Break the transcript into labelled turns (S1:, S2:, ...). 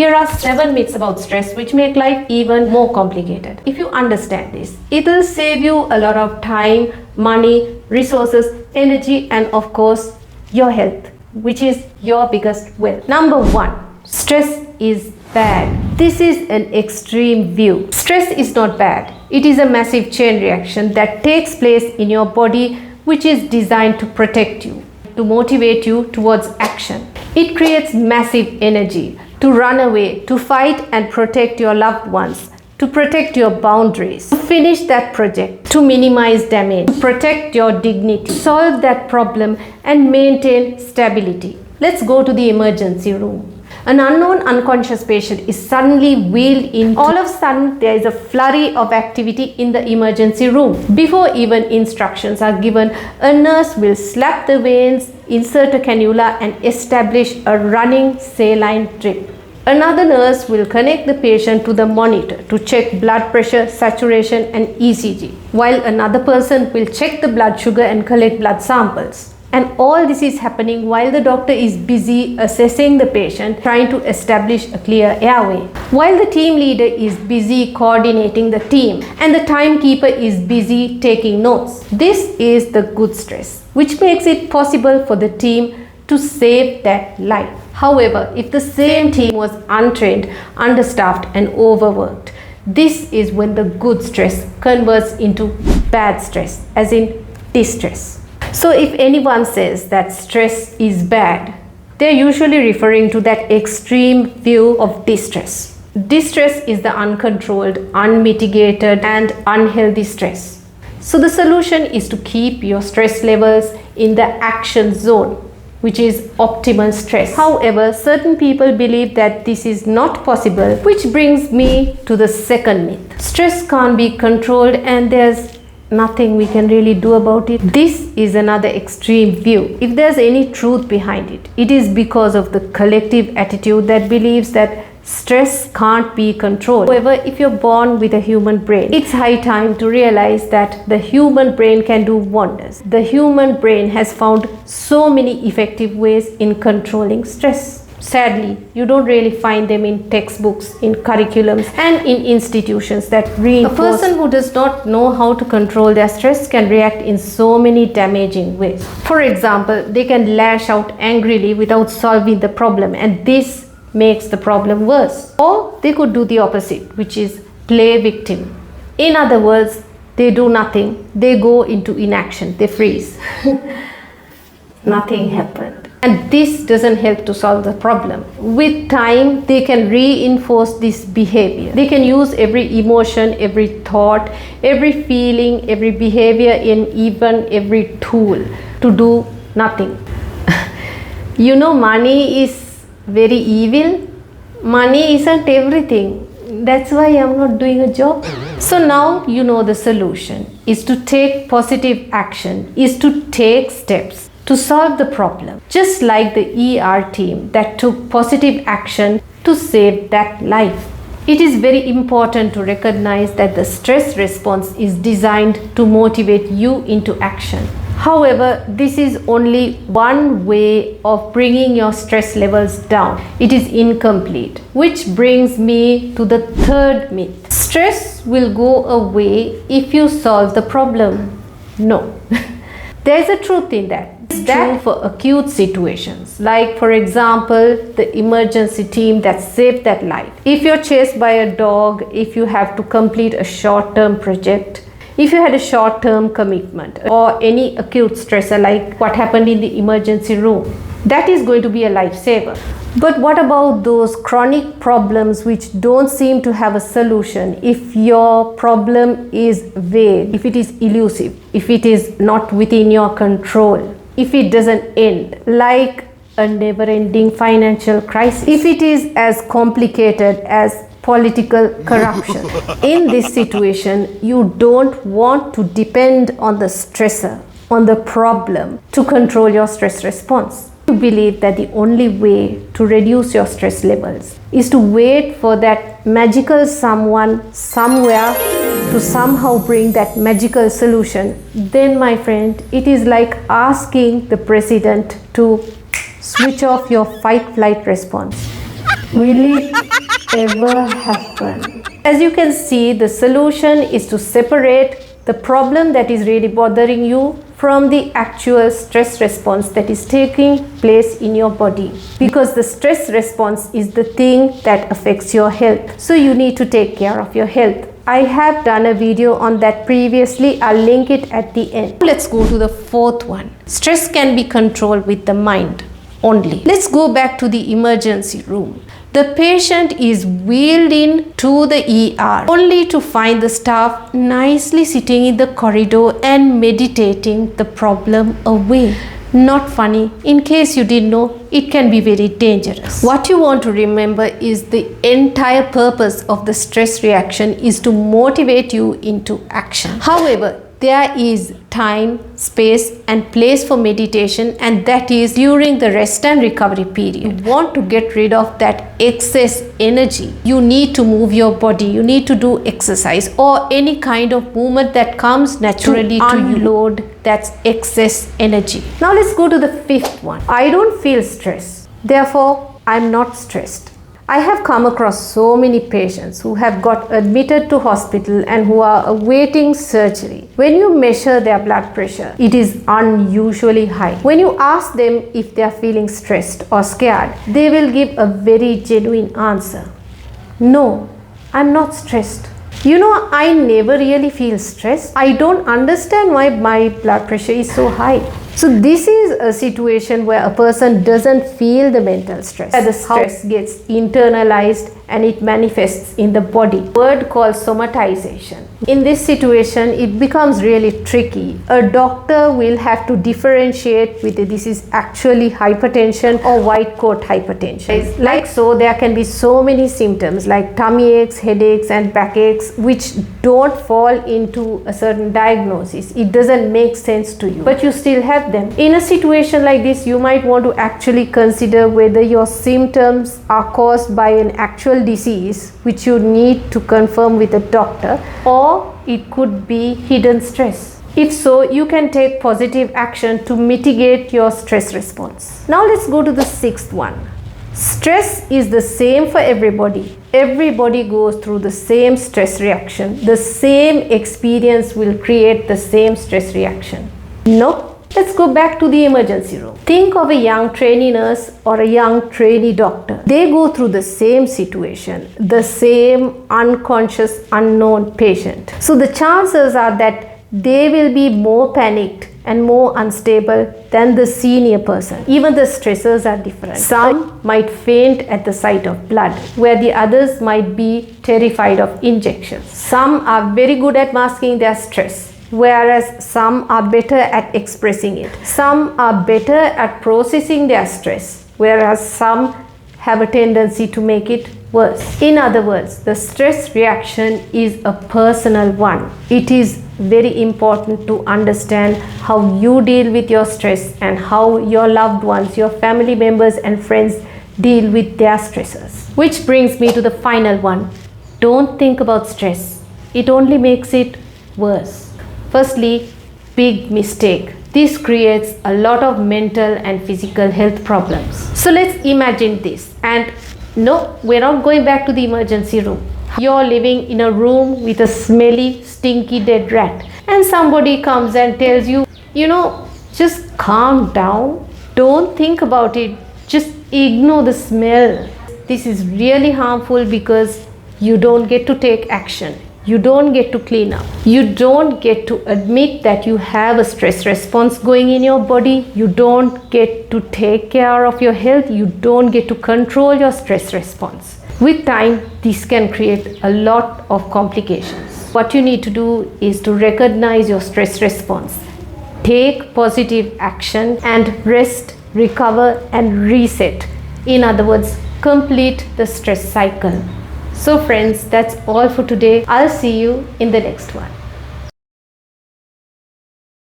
S1: Here are 7 myths about stress which make life even more complicated. If you understand this, it will save you a lot of time, money, resources, energy, and of course, your health, which is your biggest wealth. Number 1, stress is bad. This is an extreme view. Stress is not bad. It is a massive chain reaction that takes place in your body, which is designed to protect you, to motivate you towards action. It creates massive energy to run away, to fight and protect your loved ones, to protect your boundaries, to finish that project, to minimize damage, to protect your dignity, solve that problem and maintain stability. Let's go to the emergency room. An unknown unconscious patient is suddenly wheeled in. All of a sudden, there is a flurry of activity in the emergency room. Before even instructions are given, a nurse will slap the veins, insert a cannula and establish a running saline drip. Another nurse will connect the patient to the monitor to check blood pressure, saturation and ECG, while another person will check the blood sugar and collect blood samples. And all this is happening while the doctor is busy assessing the patient, trying to establish a clear airway, while the team leader is busy coordinating the team and the timekeeper is busy taking notes. This is the good stress, which makes it possible for the team to save that life. However, if the same team was untrained, understaffed and overworked, this is when the good stress converts into bad stress, as in distress. So if anyone says that stress is bad, they're usually referring to that extreme view of distress. Distress is the uncontrolled, unmitigated and unhealthy stress. So the solution is to keep your stress levels in the action zone, which is optimal stress. However, certain people believe that this is not possible, which brings me to the second myth. Stress can't be controlled and there's nothing we can really do about it. This is another extreme view. If there's any truth behind it, it is because of the collective attitude that believes that stress can't be controlled. However, if you're born with a human brain, it's high time to realize that the human brain can do wonders. The human brain has found so many effective ways in controlling stress. Sadly, you don't really find them in textbooks, in curriculums and in institutions that reinforce. A person who does not know how to control their stress can react in so many damaging ways. For example, they can lash out angrily without solving the problem, and this makes the problem worse. Or they could do the opposite, which is play victim. In other words, they do nothing, they go into inaction, they freeze. Nothing happened. And this doesn't help to solve the problem. With time, they can reinforce this behavior. They can use every emotion, every thought, every feeling, every behavior, and even every tool to do nothing. You know, money is very evil. Money isn't everything. That's why I'm not doing a job. So now you know the solution is to take positive action, is to take steps to solve the problem, just like the ER team that took positive action to save that life. It is very important to recognize that the stress response is designed to motivate you into action. However, this is only one way of bringing your stress levels down. It is incomplete, which brings me to the third myth. Stress will go away if you solve the problem. No. There's a truth in that. It's true for acute situations, like for example, the emergency team that saved that life. If you're chased by a dog, if you have to complete a short-term project, if you had a short-term commitment, or any acute stressor like what happened in the emergency room, that is going to be a lifesaver. But what about those chronic problems which don't seem to have a solution? If your problem is vague, if it is elusive, if it is not within your control, if it doesn't end, like a never-ending financial crisis, if it is as complicated as political corruption. In this situation, you don't want to depend on the stressor, on the problem to control your stress response. You believe that the only way to reduce your stress levels is to wait for that magical someone somewhere to somehow bring that magical solution. Then, my friend, it is like asking the president to switch off your fight-flight response. Really? ever happen. As you can see, the solution is to separate the problem that is really bothering you from the actual stress response that is taking place in your body, because the stress response is the thing that affects your health. So you need to take care of your health. I have done a video on that previously. I'll link it at the end. Let's go to the fourth one. Stress can be controlled with the mind only. Let's go back to the emergency room. The patient is wheeled in to the ER only to find the staff nicely sitting in the corridor and meditating the problem away. Not funny. In case you didn't know, it can be very dangerous. What you want to remember is the entire purpose of the stress reaction is to motivate you into action. However, there is time, space and place for meditation, and that is during the rest and recovery period. You want to get rid of that excess energy. You need to move your body. You need to do exercise or any kind of movement that comes naturally to unload that excess energy. Now let's go to the fifth one. I don't feel stress, therefore I'm not stressed. I have come across so many patients who have got admitted to hospital and who are awaiting surgery. When you measure their blood pressure, it is unusually high. When you ask them if they are feeling stressed or scared, they will give a very genuine answer. No, I'm not stressed. You know, I never really feel stressed. I don't understand why my blood pressure is so high. So this is a situation where a person doesn't feel the mental stress. The stress gets internalized and it manifests in the body. A word called somatization. In this situation, it becomes really tricky. A doctor will have to differentiate whether this is actually hypertension or white coat hypertension. Like so, there can be so many symptoms like tummy aches, headaches and backaches which don't fall into a certain diagnosis. It doesn't make sense to you, but you still have them. In a situation like this, you might want to actually consider whether your symptoms are caused by an actual disease which you need to confirm with a doctor, or it could be hidden stress. If so, you can take positive action to mitigate your stress response. Now let's go to the sixth one. Stress is the same for everybody. Everybody goes through the same stress reaction. The same experience will create the same stress reaction. No. Let's go back to the emergency room. Think of a young trainee nurse or a young trainee doctor. They go through the same situation, the same unconscious, unknown patient. So the chances are that they will be more panicked and more unstable than the senior person. Even the stressors are different. Some might faint at the sight of blood, where the others might be terrified of injections. Some are very good at masking their stress, whereas some are better at expressing it. Some are better at processing their stress, whereas some have a tendency to make it worse. In other words, the stress reaction is a personal one. It is very important to understand how you deal with your stress and how your loved ones, your family members and friends deal with their stressors. Which brings me to the final one. Don't think about stress. It only makes it worse. Firstly, big mistake. This creates a lot of mental and physical health problems. So let's imagine this. And no, we're not going back to the emergency room. You're living in a room with a smelly, stinky dead rat. And somebody comes and tells you, just calm down. Don't think about it. Just ignore the smell. This is really harmful because you don't get to take action. You don't get to clean up. You don't get to admit that you have a stress response going in your body. You don't get to take care of your health. You don't get to control your stress response. With time, this can create a lot of complications. What you need to do is to recognize your stress response, take positive action, and rest, recover, and reset. In other words, complete the stress cycle. So friends, that's all for today. I'll see you in the next one.